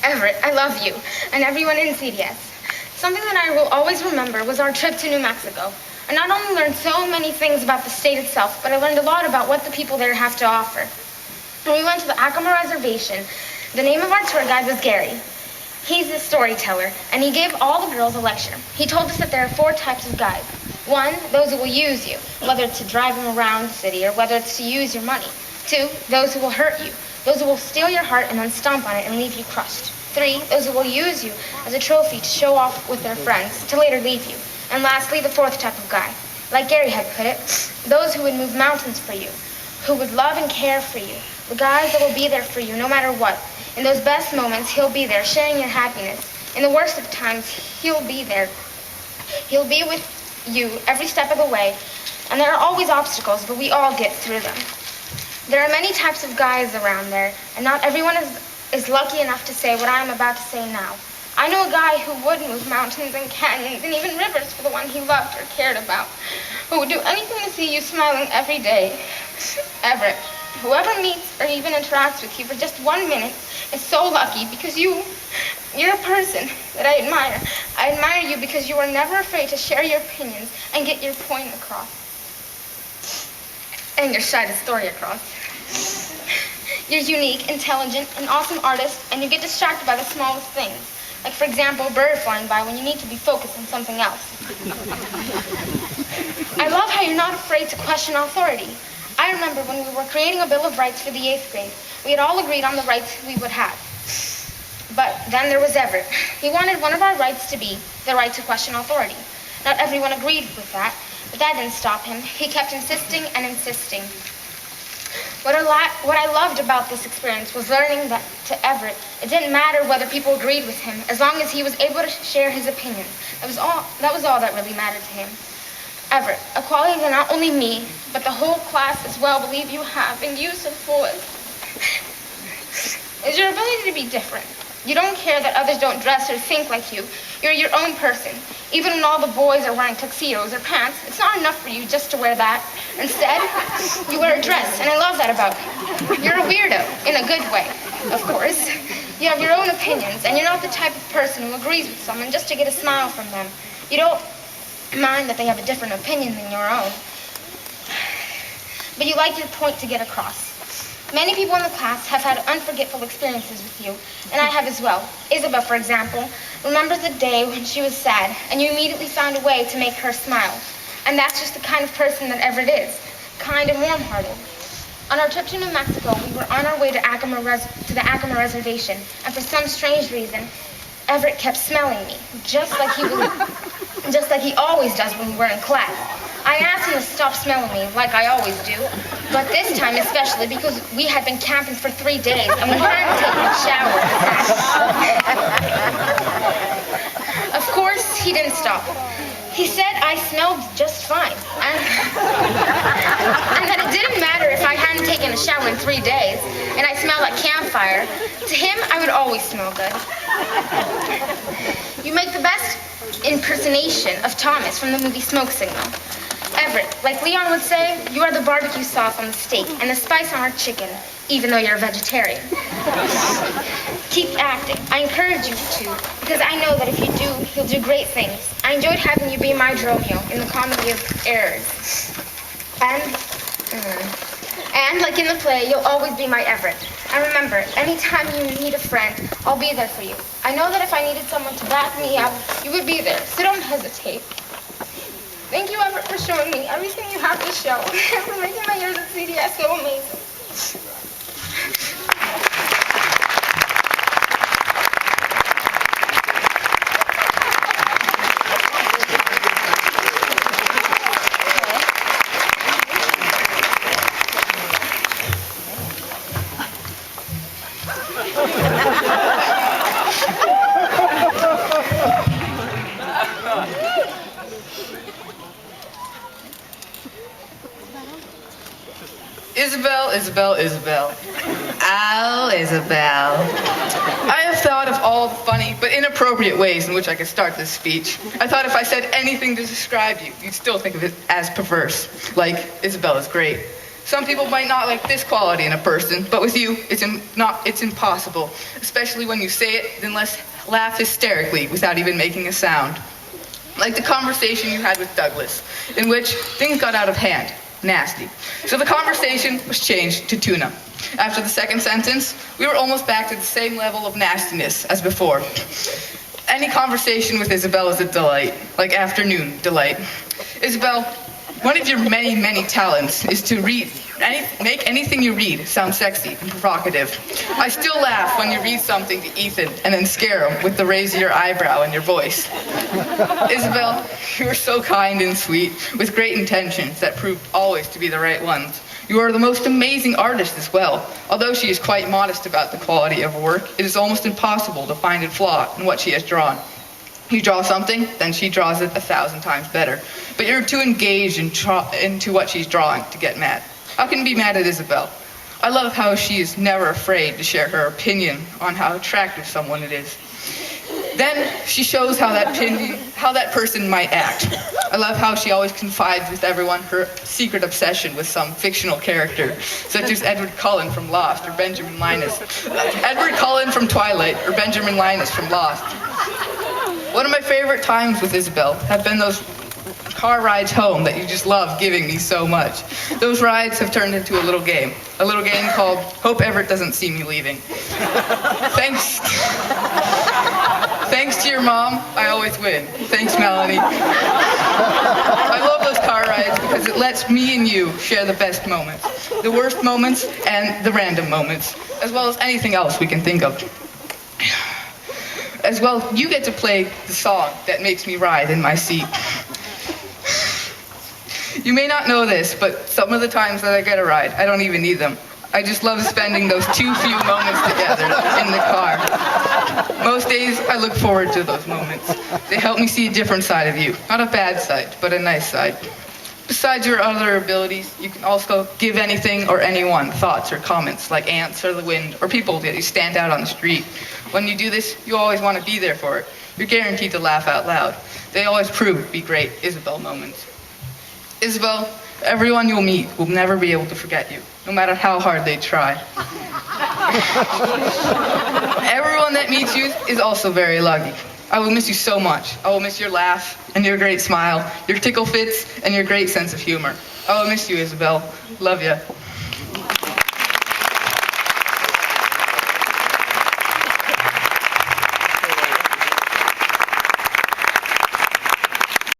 Everett, I love you, and everyone in CDS. Something that I will always remember was our trip to New Mexico. I not only learned so many things about the state itself, but I learned a lot about what the people there have to offer. When we went to the Acoma Reservation, the name of our tour guide was Gary. He's a storyteller, and he gave all the girls a lecture. He told us that there are 4 types of guides. 1, those who will use you, whether it's to drive them around the city or whether it's to use your money. 2, those who will hurt you, those who will steal your heart and then stomp on it and leave you crushed. 3, those who will use you as a trophy to show off with their friends, to later leave you. And lastly, the 4th type of guy. Like Gary had put it, those who would move mountains for you, who would love and care for you, the guys that will be there for you no matter what. In those best moments, he'll be there, sharing your happiness. In the worst of times, he'll be there. He'll be with you every step of the way. And there are always obstacles, but we all get through them. There are many types of guys around there, and not everyone is lucky enough to say what I'm about to say now. I know a guy who would move mountains and canyons and even rivers for the one he loved or cared about, who would do anything to see you smiling every day. Everett, whoever meets or even interacts with you for just 1 minute is so lucky because you're a person that I admire. I admire you because you are never afraid to share your opinions and get your point across. And your side of story across. You're unique, intelligent, an awesome artist, and you get distracted by the smallest things. Like, for example, a bird flying by when you need to be focused on something else. I love how you're not afraid to question authority. I remember when we were creating a Bill of Rights for the 8th grade, we had all agreed on the rights we would have. But then there was Everett. He wanted one of our rights to be the right to question authority. Not everyone agreed with that, but that didn't stop him. He kept insisting and insisting. What I loved about this experience was learning that to Everett, it didn't matter whether people agreed with him, as long as he was able to share his opinion. That was all that really mattered to him. Everett, a quality that not only me, but the whole class as well believe you have and use to the fullest, is your ability to be different. You don't care that others don't dress or think like you. You're your own person. Even when all the boys are wearing tuxedos or pants, it's not enough for you just to wear that. Instead, you wear a dress, and I love that about you. You're a weirdo, in a good way, of course. You have your own opinions, and you're not the type of person who agrees with someone just to get a smile from them. You don't mind that they have a different opinion than your own, but you like your point to get across. Many people in the class have had unforgettable experiences with you, and I have as well. Isabel, for example, remembers the day when she was sad, and you immediately found a way to make her smile. And that's just the kind of person that Everett is, kind and warm-hearted. On our trip to New Mexico, we were on our way to the Acoma Reservation, and for some strange reason, Everett kept smelling me, just like he always does when we're in class. I asked him to stop smelling me, like I always do, but this time especially because we had been camping for 3 days and we hadn't taken a shower. Of course, he didn't stop. He said I smelled just fine, and that it didn't matter if I hadn't taken a shower in 3 days and I smelled like campfire. To him, I would always smell good. You make the best impersonation of Thomas from the movie Smoke Signal. Everett, like Leon would say, you are the barbecue sauce on the steak and the spice on our chicken, even though you're a vegetarian. Keep acting. I encourage you to, because I know that if you do, you'll do great things. I enjoyed having you be my Romeo in the comedy of errors. And like in the play, you'll always be my Everett. And remember, anytime you need a friend, I'll be there for you. I know that if I needed someone to back me up, you would be there, so don't hesitate. Thank you, Everett, for showing me everything you have to show, and for making my years at CDS so amazing. Isabel. Oh, Isabel. I have thought of all the funny but inappropriate ways in which I could start this speech. I thought if I said anything to describe you, you'd still think of it as perverse. Like, Isabel is great. Some people might not like this quality in a person, but with you, it's impossible. Especially when you say it, then laugh hysterically without even making a sound. Like the conversation you had with Douglas, in which things got out of hand. Nasty. So the conversation was changed to tuna. After the second sentence, we were almost back to the same level of nastiness as before. Any conversation with Isabel is a delight, like afternoon delight. Isabel, one of your many, many talents is to make anything you read sound sexy and provocative. I still laugh when you read something to Ethan and then scare him with the raise of your eyebrow and your voice. Isabel, you are so kind and sweet, with great intentions that proved always to be the right ones. You are the most amazing artist as well. Although she is quite modest about the quality of her work, it is almost impossible to find a flaw in what she has drawn. You draw something, then she draws it 1,000 times better. But you're too engaged into what she's drawing to get mad. How can you be mad at Isabel? I love how she is never afraid to share her opinion on how attractive someone it is. Then she shows how that person might act. I love how she always confides with everyone her secret obsession with some fictional character, such as Edward Cullen from Lost or Benjamin Linus. Edward Cullen from Twilight or Benjamin Linus from Lost. One of my favorite times with Isabel have been those car rides home that you just love giving me so much. Those rides have turned into a little game called Hope Everett Doesn't See Me Leaving. Thanks to your mom, I always win. Thanks, Melanie. I love those car rides because it lets me and you share the best moments, the worst moments, and the random moments, as well as anything else we can think of. As well, you get to play the song that makes me ride in my seat. You may not know this, but some of the times that I get a ride, I don't even need them. I just love spending those too few moments together in the car. Most days, I look forward to those moments. They help me see a different side of you. Not a bad side, but a nice side. Besides your other abilities, you can also give anything or anyone thoughts or comments, like ants or the wind, or people that you stand out on the street. When you do this, you always want to be there for it. You're guaranteed to laugh out loud. They always prove to be great Isabel moments. Isabel, everyone you'll meet will never be able to forget you, no matter how hard they try. Everyone that meets you is also very lucky. I will miss you so much. I will miss your laugh and your great smile, your tickle fits, and your great sense of humor. I will miss you, Isabel. Love ya.